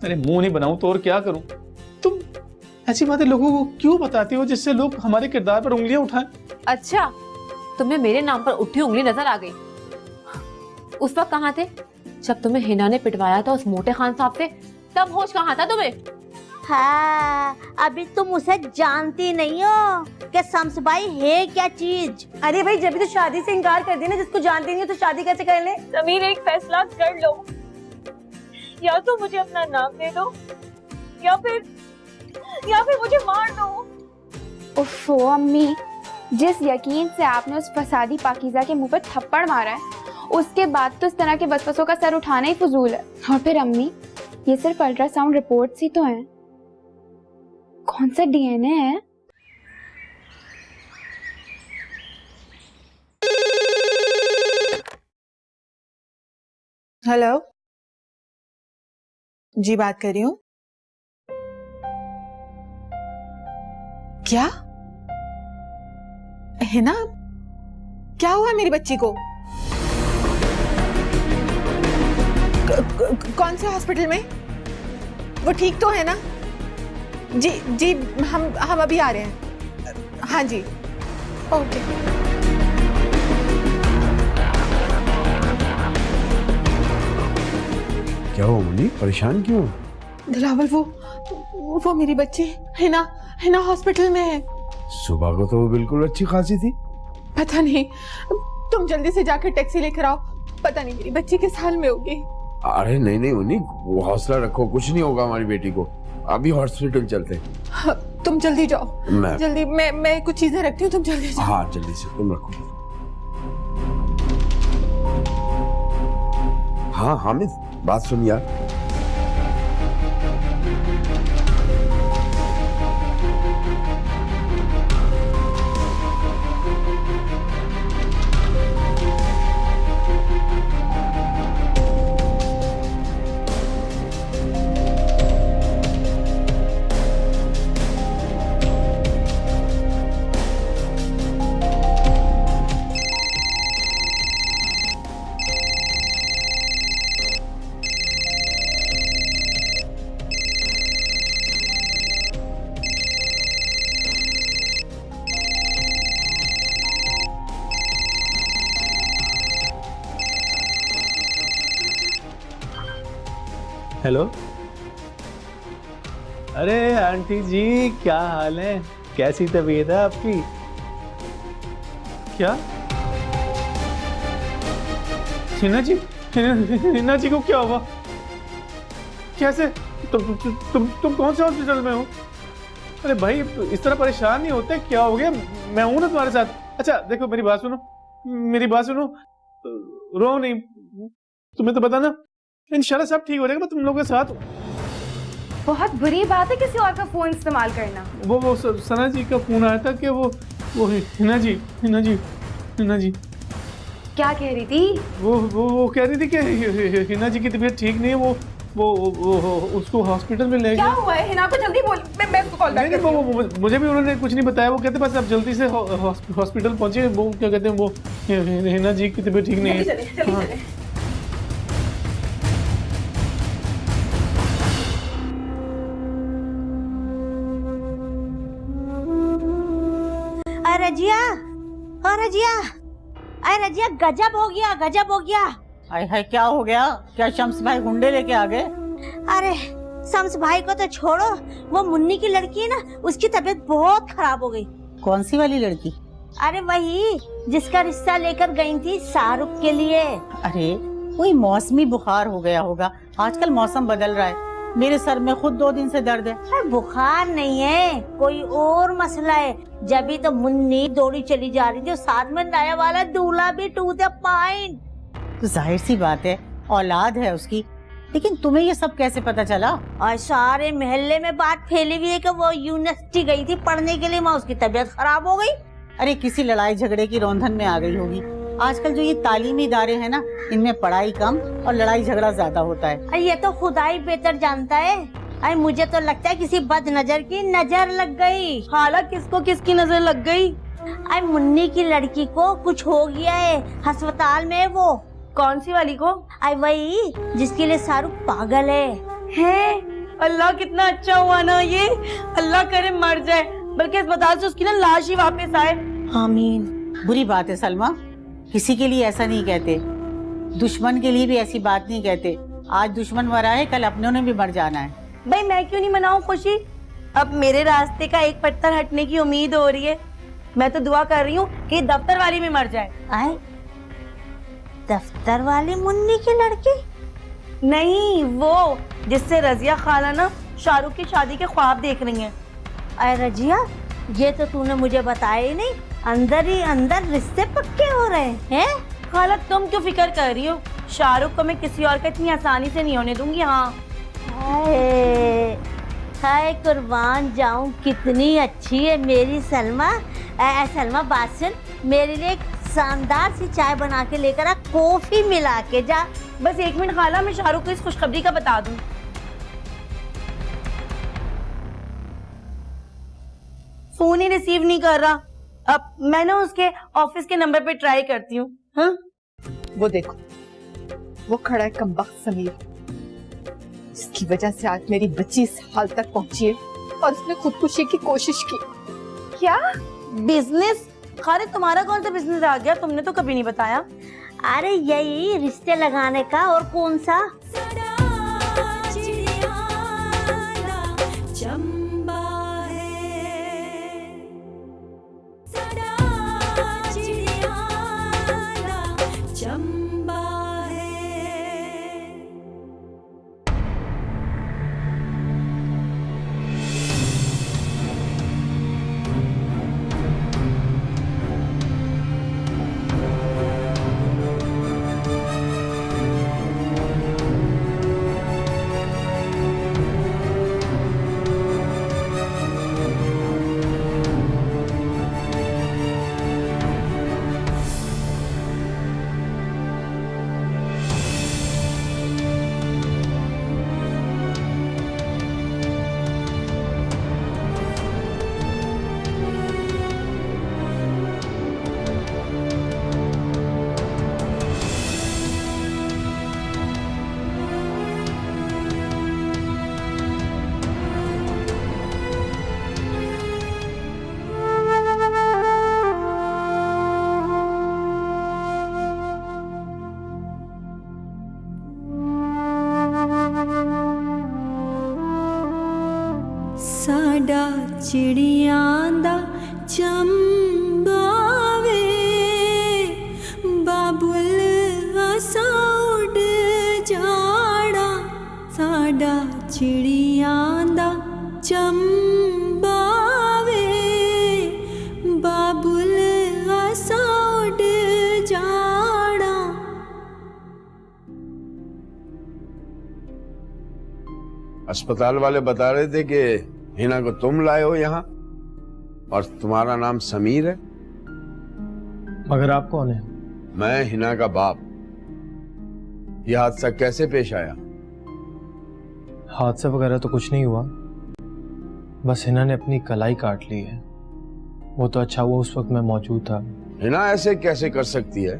अरे मुंह नहीं बनाऊं तो और क्या करूं? तुम ऐसी बातें लोगों को क्यों बताती हो जिससे लोग हमारे किरदार पर उंगलियां उठाएं? अच्छा, तुम्हें मेरे नाम पर उठी उंगली नजर आ गई? उस वक्त कहाँ थे जब तुम्हें हिना ने पिटवाया था उस मोटे खान साहब से? तब होश कहाँ था तुम्हें? हाँ, अभी तुम उसे जानती नहीं हो कि शम्स भाई है क्या चीज। अरे भाई, जब भी तो शादी से इनकार कर दी ना, जिसको जानती नहीं हो तो शादी कैसे कर ले? जमीर, एक फैसला कर लो, या तो मुझे अपना नाम दे दो या फिर मुझे मार दो। उफ़ो अम्मी, जिस यकीन से आपने उस फसादी पाकीज़ा के मुंह पर थप्पड़ मारा है, उसके बाद तो इस तरह के वसवसों का सर उठाना ही फजूल है। और फिर अम्मी, ये सिर्फ अल्ट्रासाउंड रिपोर्ट्स ही तो हैं, कौन सा डीएनए है? हेलो जी, बात कर रही हूँ। क्या है ना? क्या हुआ मेरी बच्ची को? कौन से हॉस्पिटल में? वो ठीक तो है ना? जी जी, हम अभी आ रहे हैं। हाँ जी, ओके। क्या हुआ मुन्नी, परेशान क्यों? दिलावर, वो मेरी बच्ची हिना हॉस्पिटल में है। सुबह को तो वो बिल्कुल अच्छी खासी थी। पता नहीं, तुम जल्दी से जाकर टैक्सी लेकर आओ। पता नहीं मेरी बच्ची किस हाल में होगी। अरे नहीं मुन्नी, वो हौसला रखो, कुछ नहीं होगा हमारी बेटी को। अभी हॉस्पिटल चलते हैं। हाँ, तुम जल्दी जाओ। जल्दी, मैं कुछ चीजें रखती हूँ, तुम जल्दी जाओ। हाँ जल्दी से तुम रखो। हाँ हामिद, बात सुन यार। हेलो, अरे आंटी जी, क्या हाल है? कैसी तबीयत है आपकी? क्या हिना जी को क्या हुआ? कैसे? तुम कौन से हॉस्पिटल में हो? अरे भाई, इस तरह परेशान नहीं होते, क्या हो गया? मैं हूं ना तुम्हारे साथ। अच्छा देखो, मेरी बात सुनो, रो नहीं, तुम्हें तो पता ना, इंशाल्लाह सब ठीक हो जाएगा, मैं तुम लोगों के साथ हूँ। बहुत बुरी बात है किसी और का फोन इस्तेमाल करना। वो सना जी का फोन आया था कि वो हिना जी क्या कह रही थी? वो कह रही थी कि हिना जी की तबीयत ठीक नहीं है, वो उसको हॉस्पिटल में ले क्या गए। हुआ है? हिना को जल्दी बोल, मैं उसको कॉल बैक करती हूँ। मुझे भी उन्होंने कुछ नहीं बताया। वो कहते बस आप जल्दी से हॉस्पिटल पहुंचे। वो क्या कहते हैं, वो हिना जी की तबीयत ठीक नहीं है। जल्दी चले। अरे रजिया, गजब हो गया। हाय हाय, क्या हो गया? क्या शम्स भाई गुंडे लेके आ गए? अरे शम्स भाई को तो छोड़ो, वो मुन्नी की लड़की है ना, उसकी तबीयत बहुत खराब हो गई। कौन सी वाली लड़की? अरे वही जिसका रिश्ता लेकर गई थी शाहरुख के लिए। अरे कोई मौसमी बुखार हो गया होगा, आजकल मौसम बदल रहा है। मेरे सर में खुद 2 दिन से दर्द है। अरे बुखार नहीं है, कोई और मसला है। जब भी तो मुन्नी दौड़ी चली जा रही थी और साथ में नया वाला दूल्हा भी टूटे पाइन। तो जाहिर सी बात है, औलाद है उसकी। लेकिन तुम्हें ये सब कैसे पता चला? और सारे मोहल्ले में बात फैली हुई है कि वो यूनिवर्सिटी गई थी पढ़ने के लिए, वहाँ उसकी तबीयत खराब हो गई। अरे किसी लड़ाई झगड़े की रौंदन में आ गई होगी। आजकल जो ये तालीमी इदारे हैं ना, इनमें पढ़ाई कम और लड़ाई झगड़ा ज्यादा होता है। अरे ये तो खुदा ही बेहतर जानता है। अरे मुझे तो लगता है किसी बद नजर की नजर लग गई। हालांकि किसको किसकी नजर लग गई? अरे मुन्नी की लड़की को कुछ हो गया है, अस्पताल में है वो। कौन सी वाली को? अरे वही जिसके लिए शाहरुख पागल है। अल्लाह कितना अच्छा हुआ ना ये, अल्लाह करे मर जाए, बल्कि अस्पताल से उसकी ना लाश ही वापस आए। आमीन। बुरी बात है सलमा, किसी के लिए ऐसा नहीं कहते, दुश्मन के लिए भी ऐसी बात नहीं कहते। आज दुश्मन मरा है, कल अपनों ने भी मर जाना है। भाई मैं क्यों नहीं मनाऊं खुशी? अब मेरे रास्ते का एक पत्थर हटने की उम्मीद हो रही है। मैं तो दुआ कर रही हूँ कि दफ्तर वाली में मर जाए। आए दफ्तर वाली मुन्नी की लड़की? नहीं, वो जिससे रजिया खाला ना शाहरुख की शादी के ख्वाब देख रही हैं। अरे रजिया, ये तो तूने मुझे बताया ही नहीं, अंदर ही अंदर रिश्ते पक्के हो रहे हैं। खाला तुम क्यों फिक्र कर रही हो? शाहरुख को मैं किसी और का इतनी आसानी से नहीं होने दूंगी। हाँ हाय हाय, कुर्बान जाऊं, कितनी अच्छी है मेरी सलमा। सलमा बात सुन, मेरे लिए एक शानदार सी चाय बना के लेकर आ, कॉफी मिला के जा। बस 1 मिनट खाला, मैं शाहरुख को इस खुशखबरी का बता दूं। फोन ही रिसीव नहीं कर रहा। अब मैं ना उसके ऑफिस के नंबर पे ट्राई करती हूँ। हाँ? वो देखो, वो खड़ा है कमबख्त समीर, इसकी वजह से आज मेरी बच्ची इस हाल तक पहुंची है और उसने खुदकुशी की कोशिश की। क्या बिजनेस? खाली तुम्हारा कौन सा बिजनेस आ गया? तुमने तो कभी नहीं बताया। अरे यही रिश्ते लगाने का, और कौन सा? साडा चिड़ियां दा चंबावे, बाबुल असा उड़ जाड़ा। साडा चिड़ियां दा चंबावे, बाबुल असा उड़ जाड़ा। अस्पताल वाले बता रहे थे कि हिना को तुम लाए हो यहाँ, और तुम्हारा नाम समीर है। मगर आप कौन है? मैं हिना का बाप। यह हादसा कैसे पेश आया? हादसा वगैरह तो कुछ नहीं हुआ, बस हिना ने अपनी कलाई काट ली है। वो तो अच्छा हुआ उस वक्त मैं मौजूद था। हिना ऐसे कैसे कर सकती है?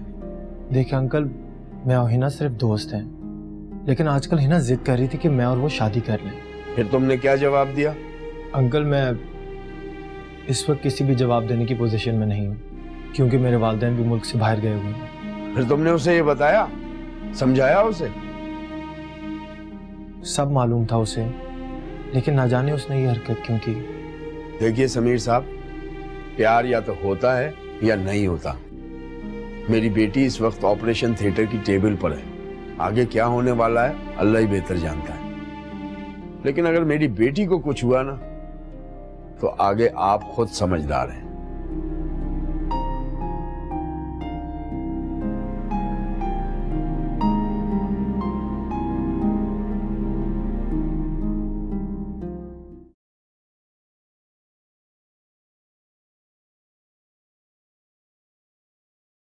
देखिए अंकल, मैं और हिना सिर्फ दोस्त हैं, लेकिन आजकल हिना जिद कर रही थी कि मैं और वो शादी कर लें। फिर तुमने क्या जवाब दिया? अंकल, मैं इस वक्त किसी भी जवाब देने की पोजीशन में नहीं हूँ, क्योंकि मेरे वालिदैन भी मुल्क से बाहर गए हुए हैं। फिर तुमने उसे ये बताया, समझाया उसे? सब मालूम था उसे, लेकिन ना जाने उसने ये हरकत क्यों की। देखिए समीर साहब, प्यार या तो होता है या नहीं होता। मेरी बेटी इस वक्त ऑपरेशन थिएटर की टेबल पर है, आगे क्या होने वाला है अल्लाह ही बेहतर जानता है। लेकिन अगर मेरी बेटी को कुछ हुआ ना, तो आगे आप खुद समझदार हैं।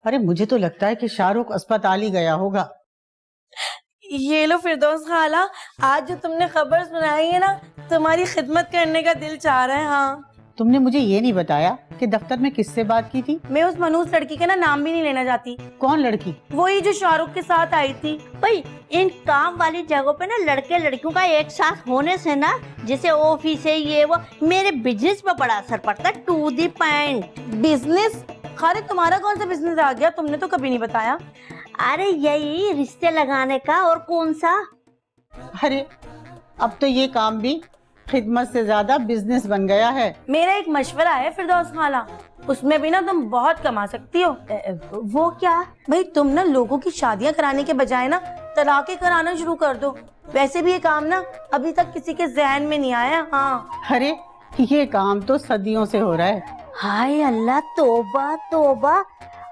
अरे मुझे तो लगता है कि शाहरुख अस्पताल ही गया होगा। ये लो फिरदौस खाला, आज जो तुमने खबर सुनाई है ना, तुम्हारी खिदमत करने का दिल चाह रहा है। हाँ तुमने मुझे ये नहीं बताया कि दफ्तर में किससे बात की थी? मैं उस मनूस लड़की का ना नाम भी नहीं लेना चाहती। कौन लड़की? वही जो शाहरुख के साथ आई थी। भाई इन काम वाली जगहों पे ना लड़के लड़कियों का एक साथ होने से ना, जैसे ऑफिस है ये वो, मेरे बिजनेस पे बड़ा असर पड़ता है। To the point. Business? Khalid तुम्हारा कौन सा बिजनेस आ गया? तुमने तो कभी नहीं बताया। अरे यही रिश्ते लगाने का, और कौन सा। अरे अब तो ये काम भी खिदमत से ज्यादा बिजनेस बन गया है। मेरा एक मशवरा है फिरदौस खाला, उसमें भी ना तुम बहुत कमा सकती हो। वो क्या? भाई तुम ना लोगों की शादियां कराने के बजाय ना तलाकें कराना शुरू कर दो। वैसे भी ये काम ना अभी तक किसी के जहन में नहीं आया। हाँ अरे ये काम तो सदियों से हो रहा है। हाय अल्लाह, तौबा तौबा।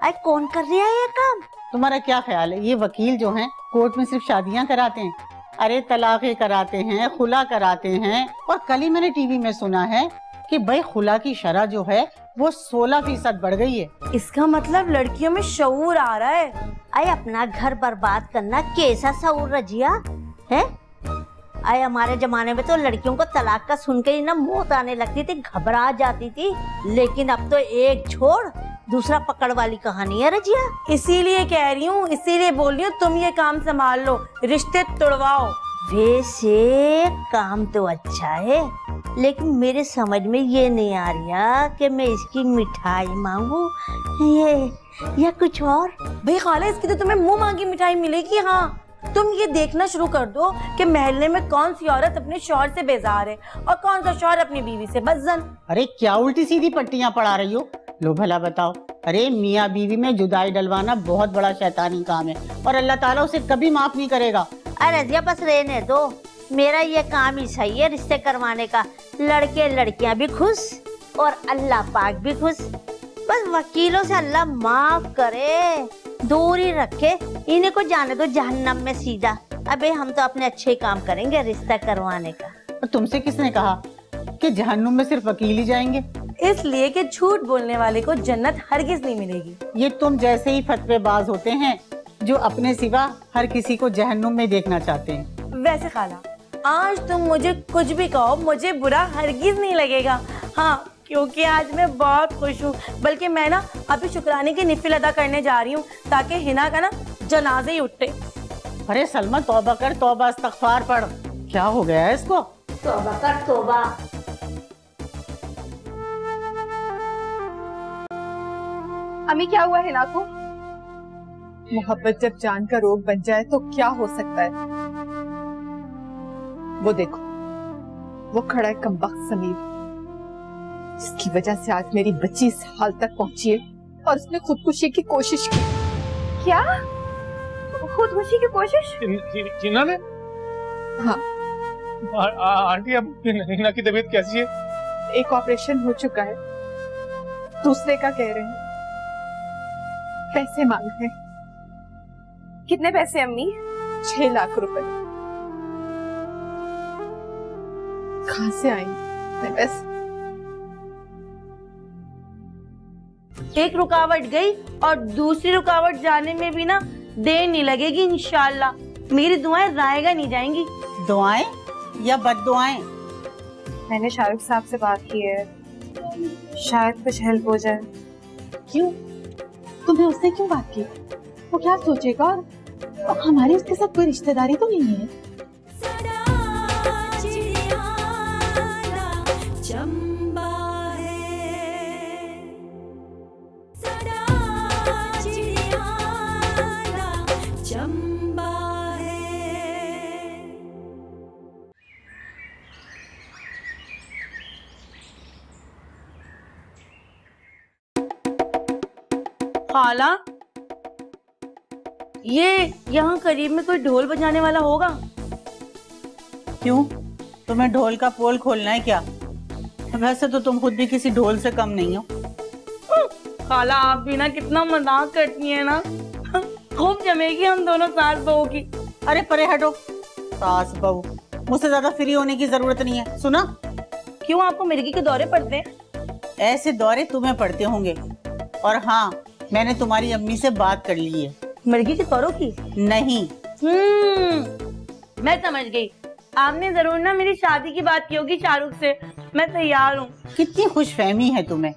अरे कौन कर रहा है ये काम? तुम्हारा क्या ख्याल है, ये वकील जो हैं कोर्ट में सिर्फ शादियां कराते हैं? अरे तलाक़ें कराते हैं, खुला कराते हैं। और कल ही मैंने टीवी में सुना है कि भाई खुला की शरह जो है वो 16% बढ़ गई है। इसका मतलब लड़कियों में शऊर आ रहा है। अरे अपना घर बर्बाद करना कैसा शऊर रजिया है? अरे हमारे जमाने में तो लड़कियों को तलाक का सुन के ही ना मौत आने लगती थी, घबरा जाती थी। लेकिन अब तो एक छोड़ दूसरा पकड़ वाली कहानी है रजिया। इसीलिए कह रही हूँ, इसीलिए बोल रही हूँ, तुम ये काम संभाल लो, रिश्ते तुड़वाओ। वैसे काम तो अच्छा है, लेकिन मेरे समझ में ये नहीं आ रहा कि मैं इसकी मिठाई मांगू ये या कुछ और। भाई खाला, इसकी तो तुम्हें मुंह मांगी मिठाई मिलेगी। हाँ तुम ये देखना शुरू कर दो कि महल्ले में कौन सी औरत अपने शौहर से बेजार है और कौन सा शौहर अपनी बीवी से बदजन। अरे क्या उल्टी सीधी पट्टियां पढ़ा रही हो? लो भला बताओ। अरे मियाँ बीवी में जुदाई डलवाना बहुत बड़ा शैतानी काम है और अल्लाह ताला उसे कभी माफ नहीं करेगा। अरे रजिया बस रहने दो, मेरा ये काम ही सही है रिश्ते करवाने का। लड़के लड़कियां भी खुश और अल्लाह पाक भी खुश। बस वकीलों से अल्लाह माफ करे, दूरी रखे, इन्हें को जाने दो जहन्नम में सीधा। अबे हम तो अपने अच्छे काम करेंगे रिश्ता करवाने का। और तुमसे किसने कहा कि जहन्नुम में सिर्फ वकील ही जाएंगे? इसलिए कि झूठ बोलने वाले को जन्नत हरगिज नहीं मिलेगी। ये तुम जैसे ही फतवेबाज होते हैं जो अपने सिवा हर किसी को जहन्नुम में देखना चाहते हैं। वैसे खाला, आज तुम मुझे कुछ भी कहो, मुझे बुरा हरगिज नहीं लगेगा। हाँ, क्योंकि आज मैं बहुत खुश हूँ। बल्कि मैं ना अभी शुक्राने की निफिल अदा करने जा रही हूँ ताकि हिना का ना जनाजे ही उठे। अरे सलमा तौबा कर, तौबा इस्तगफार पढ़। क्या हो गया है इसको? तौबा कर तौबा। अम्मी क्या हुआ हिना को? मोहब्बत जब जान का रोग बन जाए तो क्या हो सकता है? वो देखो, वो खड़ा है कमबख्त समीर, जिसकी वजह से आज मेरी बच्ची इस हाल तक पहुंची है और उसने खुदकुशी की कोशिश की। क्या? खुदकुशी की कोशिश? हिना ने? हाँ। आंटी अब हिना की तबीयत कैसी है? एक ऑपरेशन हो चुका है, दूसरे का कह रहे हैं। पैसे मांग रहे हैं। कितने पैसे अम्मी? 6 लाख रुपए। कहाँ से आएंगे पैसे? एक रुकावट गई और दूसरी रुकावट जाने में भी ना देर नहीं लगेगी इंशाल्लाह। मेरी दुआएं रायगा नहीं जाएंगी। दुआएं या बद्दुआएं? मैंने शाहरुख साहब से बात की है, शायद कुछ हेल्प हो जाए। क्यों? तुम्हें उससे क्यों बात की? वो क्या सोचेगा? और हमारी उसके साथ कोई रिश्तेदारी तो नहीं है। खाला, ये यहाँ करीब में कोई ढोल बजाने वाला होगा? क्यों, तुम्हें ढोल का पोल खोलना है क्या? वैसे तो तुम खुद भी किसी ढोल से कम नहीं हो। खाला आप भी ना कितना मजाक करती है ना। खूब जमेगी हम दोनों सास बहू की। अरे परे हटो, सास बहू मुझसे ज्यादा फ्री होने की जरूरत नहीं है। सुना? क्यों, आपको मिर्गी के दौरे पड़ते हैं? ऐसे दौरे तुम्हें पड़ते होंगे। और हाँ, मैंने तुम्हारी अम्मी से बात कर ली है। मिर्गी के दौरों की? नहीं। मैं समझ गई। आपने जरूर ना मेरी शादी की बात की होगी शाहरुख से। मैं तैयार हूँ। कितनी खुशफहमी है तुम्हें।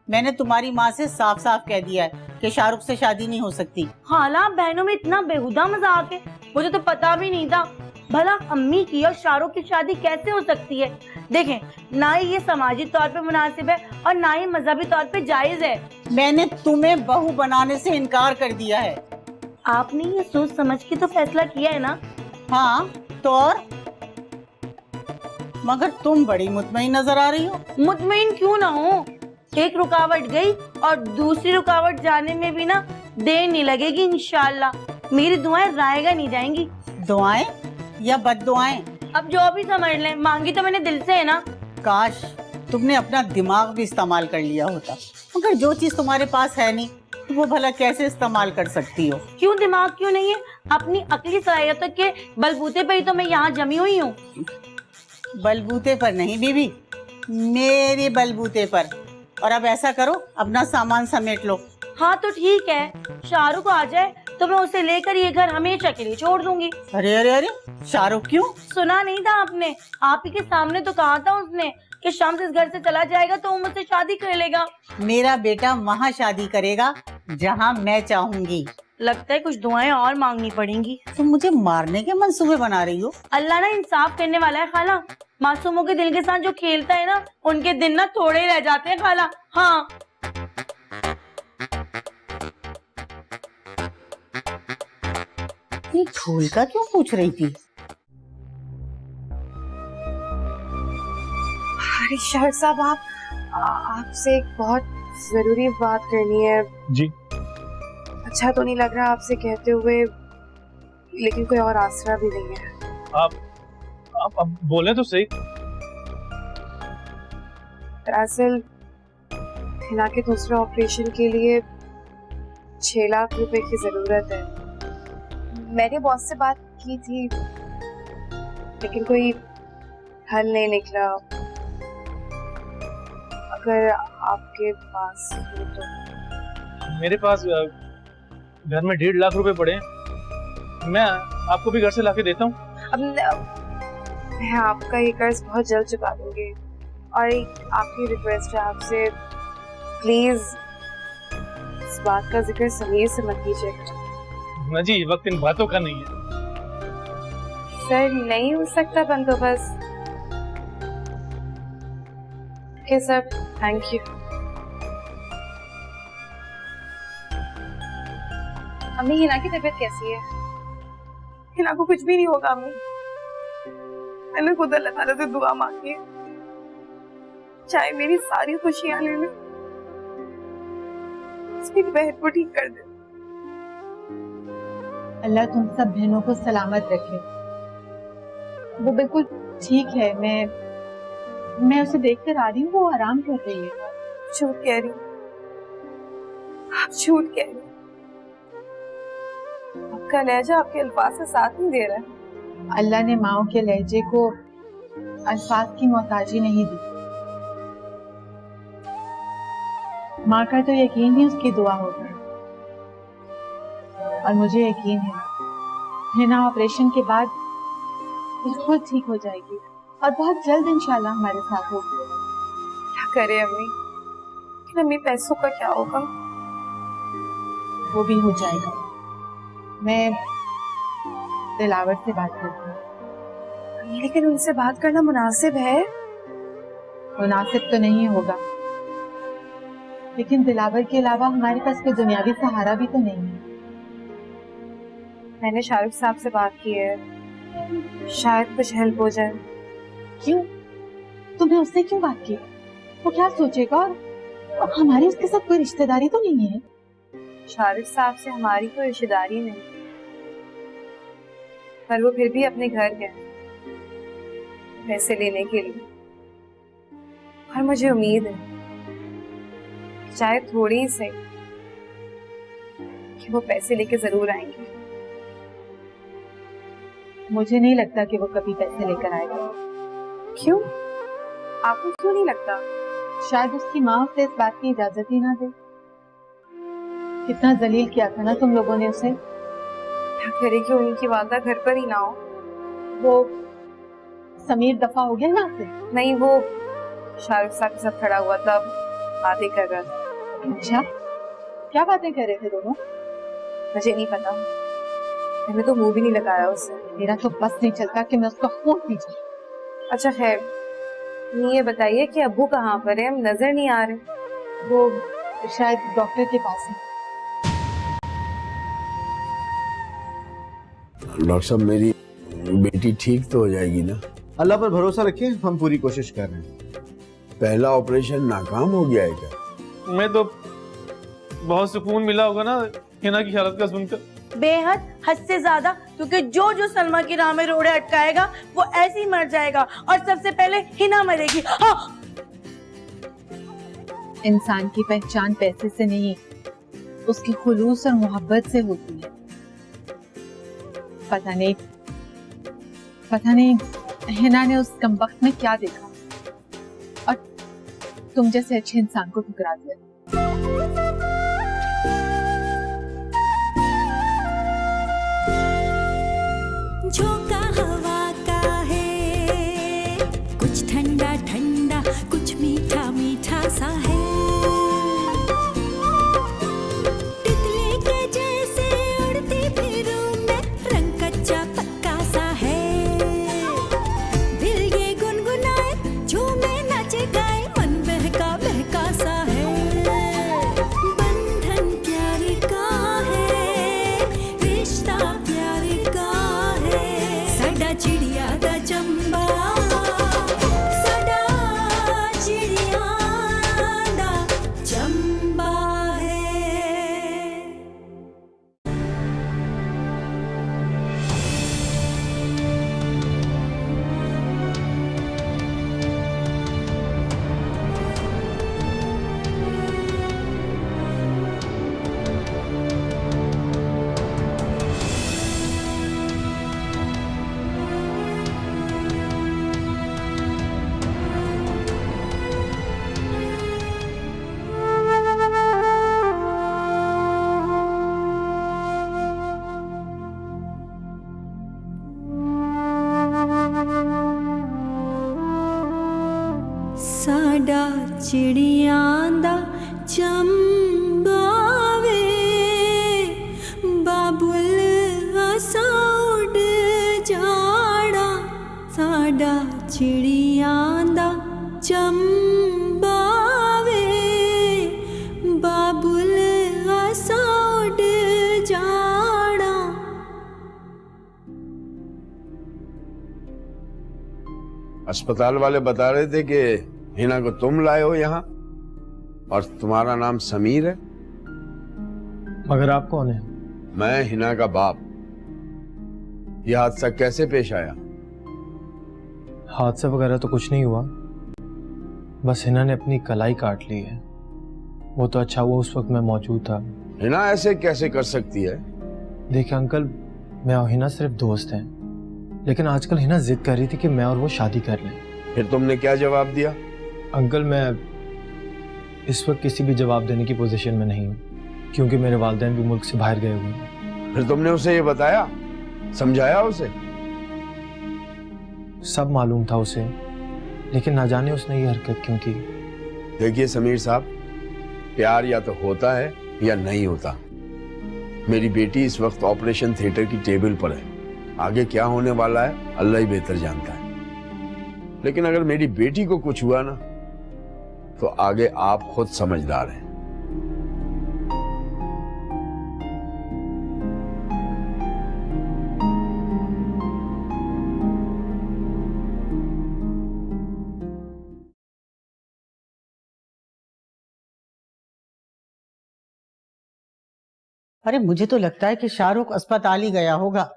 मैंने तुम्हारी माँ से साफ साफ कह दिया है कि शाहरुख से शादी नहीं हो सकती। हाला बहनों में इतना बेहुदा मजाक है, मुझे तो पता भी नहीं था। भला अम्मी की और शाहरुख की शादी कैसे हो सकती है? देखें, ना ही ये समाजी तौर पे मुनासिब है और ना ही मजहबी तौर पे जायज है। मैंने तुम्हें बहू बनाने से इनकार कर दिया है। आपने ये सोच समझ के तो फैसला किया है ना? हाँ तो और? मगर तुम बड़ी मुतमईन नजर आ रही हो। मुतमईन क्यों ना हो, एक रुकावट गई और दूसरी रुकावट जाने में भी ना देर नहीं लगेगी इंशाल्लाह। मेरी दुआएं जाएगा नहीं जाएंगी। दुआएं या बद्दुआएं? अब जो भी समझ लें, मांगी तो मैंने दिल से है ना। काश तुमने अपना दिमाग भी इस्तेमाल कर लिया होता। मगर जो चीज तुम्हारे पास है नहीं तो वो भला कैसे इस्तेमाल कर सकती हो? क्यों दिमाग क्यों नहीं है? अपनी अकली सलाहियतों के बलबूते पे ही तो मैं यहाँ जमी हुई हूँ। बलबूते पर नहीं बीबी, मेरे बलबूते पर। और अब ऐसा करो, अपना सामान समेट लो। हाँ तो ठीक है, शाहरुख आ जाए तो मैं उसे लेकर ये घर हमेशा के लिए छोड़ दूंगी। अरे अरे अरे, शाहरुख क्यों? सुना नहीं था आपने? आप ही के सामने तो कहा था उसने कि शम्स इस घर से चला जाएगा तो वो मुझसे शादी कर लेगा। मेरा बेटा वहाँ शादी करेगा जहाँ मैं चाहूंगी। लगता है कुछ दुआएं और मांगनी पड़ेंगी। तुम मुझे मारने के मंसूबे बना रही हो। अल्लाह ना इंसाफ करने वाला है खाला। मासूमों के दिल के साथ जो खेलता है ना, उनके दिन ना थोड़े ही रह जाते हैं खाला। हाँ ये फूल का क्यों पूछ रही थी? अरे शाहरुख साहब, आपसे एक बहुत जरूरी बात करनी है। जी। अच्छा तो नहीं लग रहा आपसे कहते हुए, लेकिन कोई और आसरा भी नहीं है। आप अब बोले तो सही। दरअसल हिना के दूसरे ऑपरेशन के लिए 6 लाख रुपए की जरूरत है। मैंने बॉस से बात की थी लेकिन कोई हल नहीं निकला। अगर आपके पास हो तो। मेरे पास घर में 1.5 लाख रुपए पड़े हैं, मैं आपको भी घर से लाके देता हूँ। अब मैं आपका ये कर्ज बहुत जल्द चुका दूंगी और एक आपकी रिक्वेस्ट है आपसे, प्लीज इस बात का जिक्र समीर से मत कीजिएगा। ना जी, वक्त इन बातों का नहीं है। सर नहीं हो सकता बंदोबस्त? Okay sir, thank you. अम्मी, हिना की तबीयत कैसी है? हिना को कुछ भी नहीं होगा अम्मी। मैंने खुद अल्लाह ताला से दुआ मांगी है, चाहे मेरी सारी खुशियां ले ले, उसकी बहन को ठीक कर दे। अल्लाह तुम सब बहनों को सलामत रखे। वो बिल्कुल ठीक है, मैं उसे देखकर आ रही हूँ, वो आराम कर रही है। झूठ कह रही हूँ, आप झूठ कह रही हूँ। आपका लहजा आपके अल्फाज से साथ नहीं दे रहा है। अल्लाह ने माओ के लहजे को अल्फाज की मोहताजी नहीं दी। माँ का तो यकीन ही उसकी दुआ होगा और मुझे यकीन है हिना ऑपरेशन के बाद बिल्कुल ठीक हो जाएगी और बहुत जल्द इंशाल्लाह हमारे साथ होगी। क्या करे अम्मी? लेकिन अम्मी पैसों का क्या होगा? वो भी हो जाएगा। मैं दिलावर से बात करती हूँ। लेकिन उनसे बात करना मुनासिब है? मुनासिब तो नहीं होगा, लेकिन दिलावर के अलावा हमारे पास कोई दुनियावी सहारा भी तो नहीं है। मैंने शाहरुख साहब से बात की है, शायद कुछ हेल्प हो जाए। क्यों? तुमने उससे क्यों बात की? वो क्या सोचेगा? और हमारी उसके साथ कोई रिश्तेदारी तो नहीं है। शाहरुख साहब से हमारी कोई रिश्तेदारी नहीं, पर वो फिर भी अपने घर गए पैसे लेने के लिए, और मुझे उम्मीद है चाहे थोड़ी ही सही कि वो पैसे लेके जरूर आएंगे। मुझे नहीं लगता कि वो कभी पैसे लेकर आएगा। क्यों? आपको क्यों नहीं लगता? शायद उसकी माँ उसे इस बात की इजाजत ही ना दे। कितना जलील किया था ना तुम लोगों ने उसे। क्या करे कि उनकी वादा घर पर ही ना हो। वो समीर दफा हो गया यहाँ से? नहीं, वो शाहरुख साहब के साथ खड़ा हुआ था, बातें कर रहा था। अच्छा, क्या बातें कर रहे थे दोनों? मुझे नहीं पता, मैंने तो मुंह भी नहीं लगाया उससे। मेरा तो बस नहीं चलता कि मैं उसका खून पी जाऊं। अच्छा खैर, ये बताइए कि अब्बू कहाँ पर है? हम नजर नहीं आ रहे। वो शायद डॉक्टर के पास है। डॉक्टर साहब, मेरी बेटी ठीक तो हो जाएगी ना? अल्लाह पर भरोसा रखिए, हम पूरी कोशिश कर रहे हैं। पहला ऑपरेशन नाकाम हो गया है क्या? मैं तो बहुत सुकून मिला होगा ना हिना की हालत का सुनकर। बेहद, हद से ज्यादा, क्योंकि जो जो सलमा की राह में रोड़े अटकाएगा वो ऐसे ही मर जाएगा और सबसे पहले हिना मरेगी। हाँ। इंसान की पहचान पैसे से नहीं, उसकी खुलूस और मोहब्बत से होती है। पता नहीं हिना ने उस कमबख्त में क्या देखा और तुम जैसे अच्छे इंसान को ठुकरा दिया। झोंका हवा का है, कुछ ठंडा ठंडा, कुछ मीठा मीठा सा है। तितली के जैसे उड़ती फिरूं मैं, रंग कच्चा पक्का सा है। दिल ये गुनगुनाए, झूमे नाचे गाए, मन बहका बहका सा है। बंधन प्यार का है, रिश्ता प्यार का है। साडा चिड़िया दा चंबा, साडा चिड़िया दा चंबा है। साडा चिड़ियां दा चंबा वे, बाबुल असा उड़ जाड़ा। साडा चिड़ियां दा चंबा वे, बाबुल असा उड़ जाड़ा। अस्पताल वाले बता रहे थे कि हिना को तुम लाए हो यहाँ और तुम्हारा नाम समीर है। मगर आप कौन है? मैं हिना का बाप। यह हादसा कैसे पेश आया? हादसा वगैरह तो कुछ नहीं हुआ, बस हिना ने अपनी कलाई काट ली है। वो तो अच्छा हुआ उस वक्त मैं मौजूद था। हिना ऐसे कैसे कर सकती है? देखिए अंकल, मैं और हिना सिर्फ दोस्त हैं, लेकिन आजकल हिना जिद कर रही थी कि मैं और वो शादी कर लें। फिर तुमने क्या जवाब दिया? अंकल, मैं इस वक्त किसी भी जवाब देने की पोजीशन में नहीं हूँ, क्योंकि मेरे वालिदैन भी मुल्क से बाहर गए हुए हैं। फिर तुमने उसे ये बताया, समझाया उसे? सब मालूम था उसे, लेकिन ना जाने उसने ये हरकत क्यों की। देखिए समीर साहब, प्यार या तो होता है या नहीं होता। मेरी बेटी इस वक्त ऑपरेशन थिएटर की टेबल पर है। आगे क्या होने वाला है अल्लाह ही बेहतर जानता है। लेकिन अगर मेरी बेटी को कुछ हुआ ना, तो आगे आप खुद समझदार हैं। अरे मुझे तो लगता है कि शाहरुख अस्पताल ही गया होगा।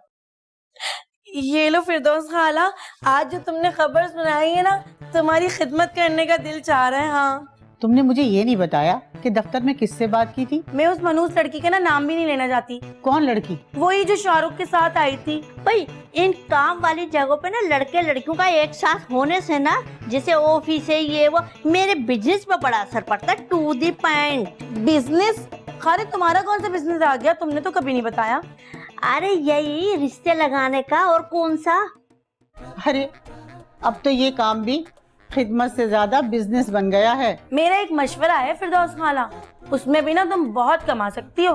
ये लो फिरदौस खाला, आज जो तुमने खबर सुनाई है ना, तुम्हारी खिदमत करने का दिल चाह रहा है। हाँ, तुमने मुझे ये नहीं बताया कि दफ्तर में किससे बात की थी? मैं उस मनूस लड़की का ना नाम भी नहीं लेना चाहती। कौन लड़की? वही जो शाहरुख के साथ आई थी। भाई इन काम वाली जगहों पे ना लड़के लड़कियों का एक साथ होने से ना, जैसे ऑफिस है ये वो, मेरे बिजनेस पे बड़ा असर पड़ता है। To the point. बिजनेस? खारे तुम्हारा कौन सा बिजनेस आ गया? तुमने तो कभी नहीं बताया। अरे यही रिश्ते लगाने का, और कौन सा। अरे अब तो ये काम भी खिदमत से ज्यादा बिजनेस बन गया है। मेरा एक मशवरा है फिरदौस खाला, उसमें भी ना तुम बहुत कमा सकती हो।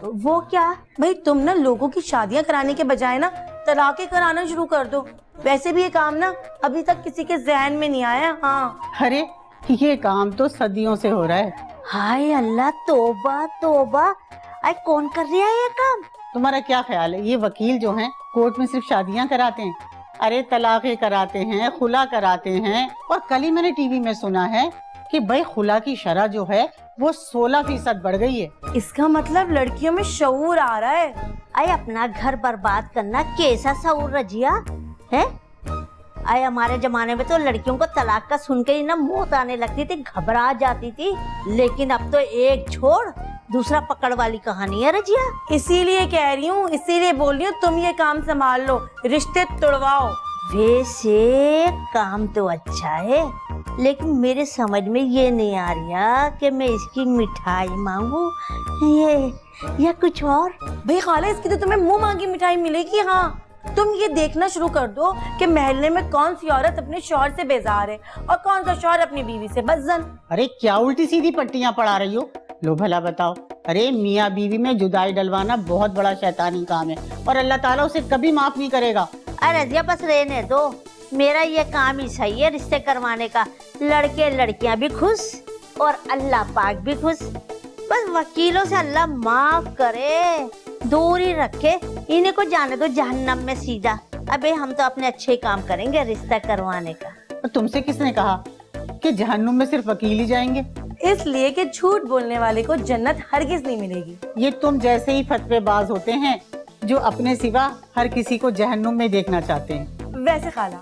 वो क्या? भाई तुम ना लोगों की शादियां कराने के बजाय ना तलाकें कराना शुरू कर दो। वैसे भी ये काम ना अभी तक किसी के जहन में नहीं आया। हाँ अरे ये काम तो सदियों से हो रहा है। हाय अल्लाह, तौबा तौबा। आई कौन कर रहा है ये काम? तुम्हारा क्या ख्याल है, ये वकील जो हैं कोर्ट में सिर्फ शादियां कराते हैं? अरे तलाक़ें कराते हैं, खुला कराते हैं। और कल ही मैंने टीवी में सुना है कि भाई खुला की शरह जो है वो 16% बढ़ गई है। इसका मतलब लड़कियों में शऊर आ रहा है। आई अपना घर बर्बाद करना कैसा शऊर रजिया है? आई हमारे जमाने में तो लड़कियों को तलाक का सुन के ही ना मौत आने लगती थी, घबरा जाती थी। लेकिन अब तो एक छोड़ दूसरा पकड़ वाली कहानी है रजिया। इसीलिए कह रही हूँ, इसीलिए बोल रही हूँ तुम ये काम संभाल लो, रिश्ते तुड़वाओ। वैसे काम तो अच्छा है, लेकिन मेरे समझ में ये नहीं आ रहा कि मैं इसकी मिठाई मांगू ये या कुछ और। भाई खाला, इसकी तो तुम्हें मुंह मांगी मिठाई मिलेगी। हाँ तुम ये देखना शुरू कर दो कि महल्ले में कौन सी औरत अपने शौहर से बेजार है और कौन सा शौहर अपनी बीवी से बदजन। अरे क्या उल्टी सीधी पट्टियां पढ़ा रही हो? लो भला बताओ। अरे मियाँ बीवी में जुदाई डलवाना बहुत बड़ा शैतानी काम है और अल्लाह ताला उसे कभी माफ नहीं करेगा। अरे रजिया बस रहने दो, मेरा ये काम ही सही है रिश्ते करवाने का। लड़के लड़कियां भी खुश और अल्लाह पाक भी खुश। बस वकीलों से अल्लाह माफ करे, दूरी रखे, इन्हें को जाने दो जहन्नम में सीधा। अबे हम तो अपने अच्छे काम करेंगे रिश्ता करवाने का। और तुमसे किसने कहा कि जहन्नुम में सिर्फ वकील ही जाएंगे? इसलिए कि झूठ बोलने वाले को जन्नत हरगिज नहीं मिलेगी। ये तुम जैसे ही फतवेबाज होते हैं जो अपने सिवा हर किसी को जहन्नुम में देखना चाहते हैं। वैसे खाला,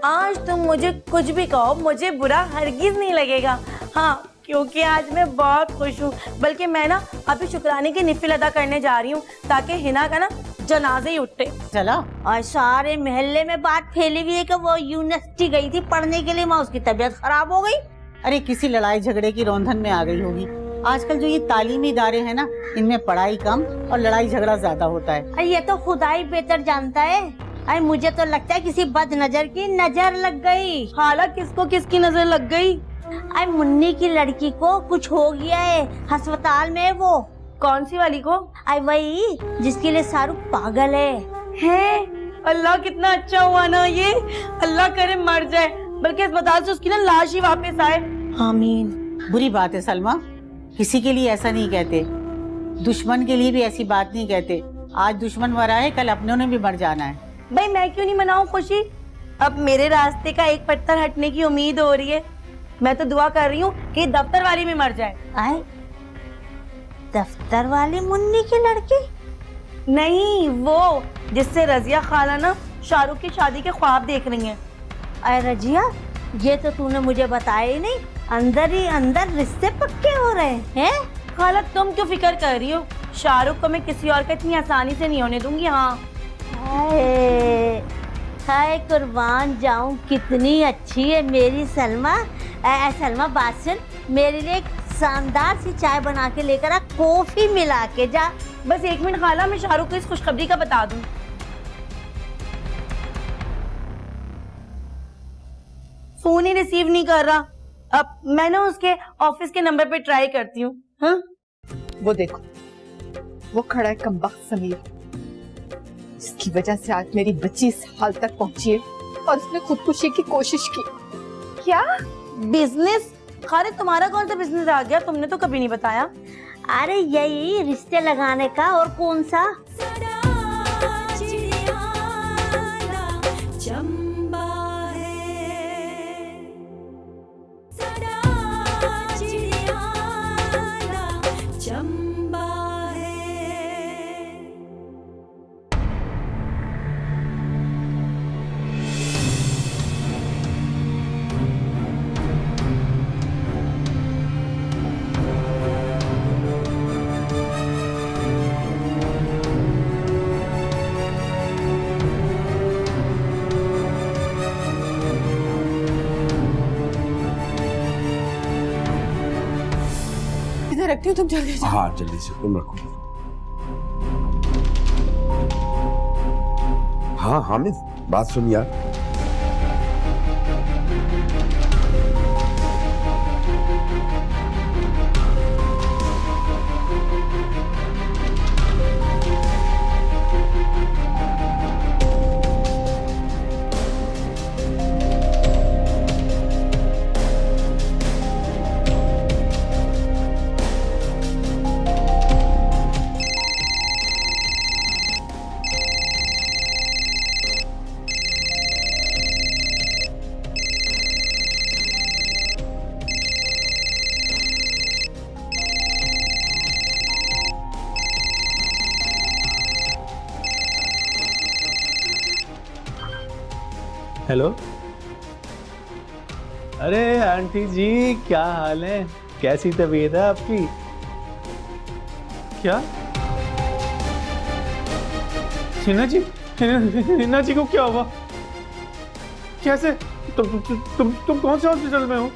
आज तुम मुझे कुछ भी कहो, मुझे बुरा हरगिज नहीं लगेगा। हाँ, क्योंकि आज मैं बहुत खुश हूँ। बल्कि मैं ना अभी शुक्राने की निफिल अदा करने जा रही हूँ ताकि हिना का ना जनाजे ही उठे। चला। और सारे महल्ले में बात फैली हुई है कि वो यूनिवर्सिटी गई थी पढ़ने के लिए, माँ उसकी तबीयत खराब हो गई। अरे किसी लड़ाई झगड़े की रौंधन में आ गई होगी। आजकल जो ये तालीमी इदारे हैं ना, इनमें पढ़ाई कम और लड़ाई झगड़ा ज्यादा होता है। ये तो खुदा ही बेहतर जानता है। अरे मुझे तो लगता है किसी बदनजर की नजर लग गई। खाला, किसको किसकी नजर लग गई? अरे मुन्नी की लड़की को कुछ हो गया है अस्पताल में। वो कौन सी वाली को? अरे वही जिसके लिए शाहरुख पागल है। अल्लाह कितना अच्छा हुआ ना ये। अल्लाह करे मर जाए, बल्कि अस्पताल से उसकी ना लाश ही वापस आए। आमीन। बुरी बात है सलमा, किसी के लिए ऐसा नहीं कहते, दुश्मन के लिए भी ऐसी बात नहीं कहते। आज दुश्मन मरा है, कल अपनों ने भी मर जाना है। भाई मैं क्यों नहीं मनाऊं खुशी? अब मेरे रास्ते का एक पत्थर हटने की उम्मीद हो रही है। मैं तो दुआ कर रही हूँ कि दफ्तर वाली भी मर जाए। आए दफ्तर वाली मुन्नी की लड़की? नहीं, वो जिससे रजिया खाला ना शाहरुख की शादी के ख्वाब देख रही हैं। अरे रजिया, ये तो तूने मुझे बताया ही नहीं। अंदर ही अंदर रिश्ते पक्के हो रहे हैं। खाला तुम क्यों फिक्र कर रही हो? शाहरुख को मैं किसी और का इतनी आसानी से नहीं होने दूंगी। हाँ हाय कुर्बान जाऊं, कितनी अच्छी है मेरी सलमा। सलमा बात सुन, मेरे लिए एक शानदार सी चाय बना के लेकर आ, कॉफी मिला के जा। बस 1 मिनट खाला, मैं शाहरुख को इस खुशखबरी का बता दूं। फोन ही रिसीव नहीं कर रहा। अब मैं ना उसके ऑफिस के नंबर पे ट्राई करती हूँ। हाँ? वो देखो, वो खड़ा है कमबख्त समीर। इसकी वजह से आज मेरी बच्ची इस हाल तक पहुंची है और उसने खुदकुशी की कोशिश की। क्या बिजनेस? खाले तुम्हारा कौन सा बिजनेस आ गया? तुमने तो कभी नहीं बताया। अरे यही रिश्ते लगाने का, और कौन सा? रखती हूँ, तुम जल्दी जाओ। हाँ जल्दी से तुम रखो। हाँ हामिद, बात सुन यार। हेलो, अरे आंटी जी क्या हाल है, कैसी तबीयत है आपकी? क्या हिना जी, हिना जी को क्या हुआ? कैसे? तुम कौन से हॉस्पिटल में हो?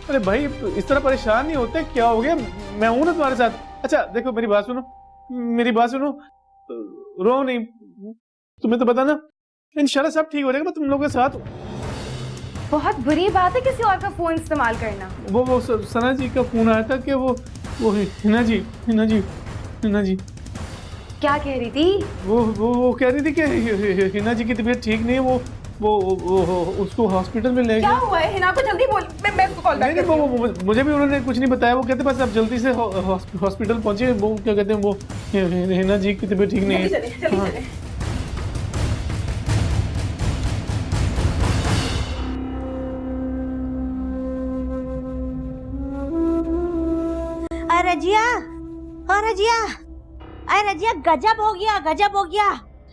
अरे भाई इस तरह परेशान नहीं होते, क्या हो गया? मैं हूं ना तुम्हारे साथ। अच्छा देखो मेरी बात सुनो, मेरी बात सुनो, रो नहीं, तुम्हें तो पता ना इंशाल्लाह सब ठीक हो जाएगा, मैं तुम लोगों के साथ हूं। बहुत बुरी बात है किसी और का फोन इस्तेमाल करना। वो सना जी का फोन आया था कि वो हिना जी क्या कह रही थी? वो कह रही थी कि हिना जी की तबीयत ठीक नहीं है, वो उसको हॉस्पिटल में ले क्या गए। हुआ है? हिना को जल्दी बोल, मैं उसको कॉल बैक करती हूँ। मुझे भी उन्होंने कुछ नहीं बताया, वो कहते बस आप जल्दी से हॉस्पिटल पहुंचे, वो क्या कहते हैं वो हिना जी की तबीयत ठीक नहीं है। चलिए। रजिया गजब हो गया।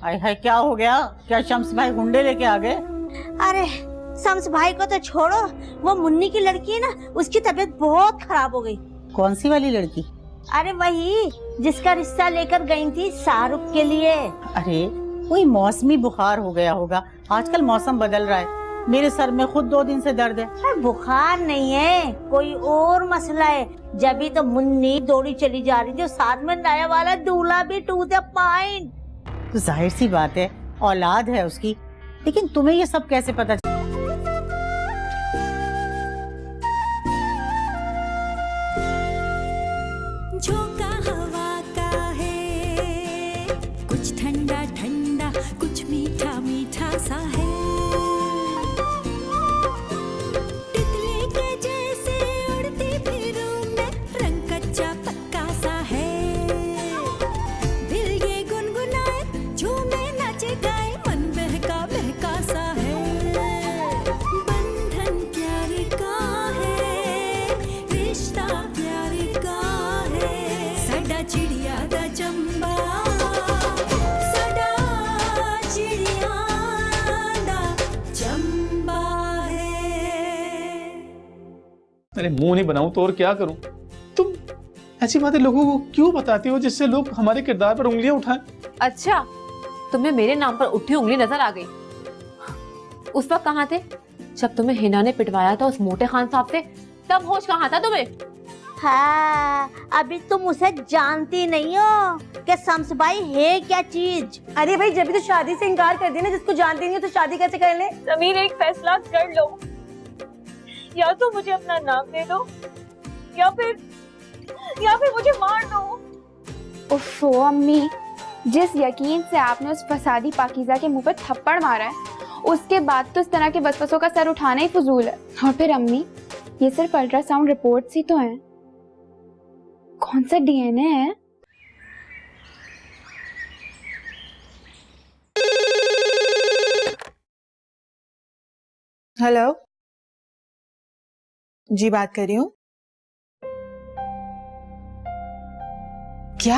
हाय हाय क्या हो गया? क्या शम्स भाई गुंडे लेके आ गए? अरे शम्स भाई को तो छोड़ो, वो मुन्नी की लड़की है ना, उसकी तबीयत बहुत खराब हो गई। कौन सी वाली लड़की? अरे वही जिसका रिश्ता लेकर गई थी शाहरुख के लिए। अरे कोई मौसमी बुखार हो गया होगा, आजकल मौसम बदल रहा है, मेरे सर में खुद 2 दिन से दर्द है। अरे बुखार नहीं है, कोई और मसला है। जब भी तो मुन्नी दौड़ी चली जा रही थी, साथ में नया वाला दूल्हा भी टू द पॉइंट। तो जाहिर सी बात है औलाद है उसकी, लेकिन तुम्हें ये सब कैसे पता? झोंका हवा का है, कुछ ठंडा ठंडा, कुछ मीठा मीठा सा है। तितली के जैसे उड़ती फिरूं मैं, रंग कच्चा पक्का सा है। दिल ये गुनगुनाए, झूमे नाचे गाए, मन बहका बहका सा है। बंधन प्यार का है, रिश्ता प्यार का है। साडा चिड़िया दा चंबा, साडा चिड़िया दा चंबा है। अरे मुंह नहीं बनाऊं तो और क्या करूं? तुम ऐसी बातें लोगों को क्यों बताती हो जिससे लोग हमारे किरदार पर उंगलियां उठाएं? अच्छा, तुम्हें मेरे नाम पर उठी उंगली नजर आ गई? उस वक्त कहाँ थे जब तुम्हें हिना ने पिटवाया था उस मोटे खान साहब से? तब होश कहाँ था तुम्हें? हाँ, अभी तुम उसे जानती नहीं हो कि शम्स भाई है क्या चीज। अरे भाई जब भी तो शादी से इनकार कर दी ना, जिसको जानती नहीं हो तो शादी कैसे कर ले? समीर एक फैसला कर लो, या तो मुझे अपना नाम दे दो या फिर मुझे मार दो। उफ़ो अम्मी, जिस यकीन से आपने उस फसादी पाकीज़ा के मुंह पर थप्पड़ मारा है, उसके बाद तो इस तरह के वसवसों का सर उठाना ही फजूल है। और फिर अम्मी, ये सिर्फ अल्ट्रासाउंड रिपोर्ट्स ही तो हैं, कौन सा डीएनए है? हेलो जी, बात कर रही हूँ। क्या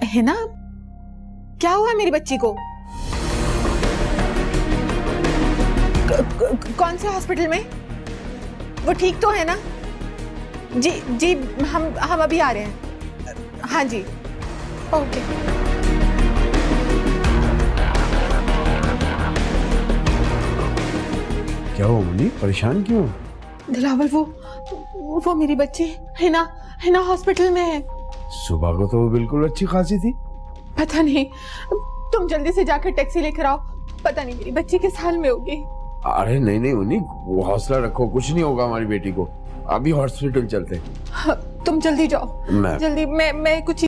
है ना? क्या हुआ मेरी बच्ची को? कौन से हॉस्पिटल में? वो ठीक तो है ना? जी हम अभी आ रहे हैं। हाँ जी, ओके। क्या हुआ मुन्नी, परेशान क्यों? दिलावर, वो मेरी बच्ची हिना हॉस्पिटल में है। सुबह को तो वो बिल्कुल अच्छी खासी थी। पता नहीं, तुम जल्दी से जाकर टैक्सी लेकर आओ, पता नहीं मेरी बच्ची किस हाल में होगी। अरे नहीं मुन्नी, वो हौसला रखो, कुछ नहीं होगा हमारी बेटी को। अभी हॉस्पिटल चलते हैं। तुम जल्दी जाओ, जल्दी। मैं कुछ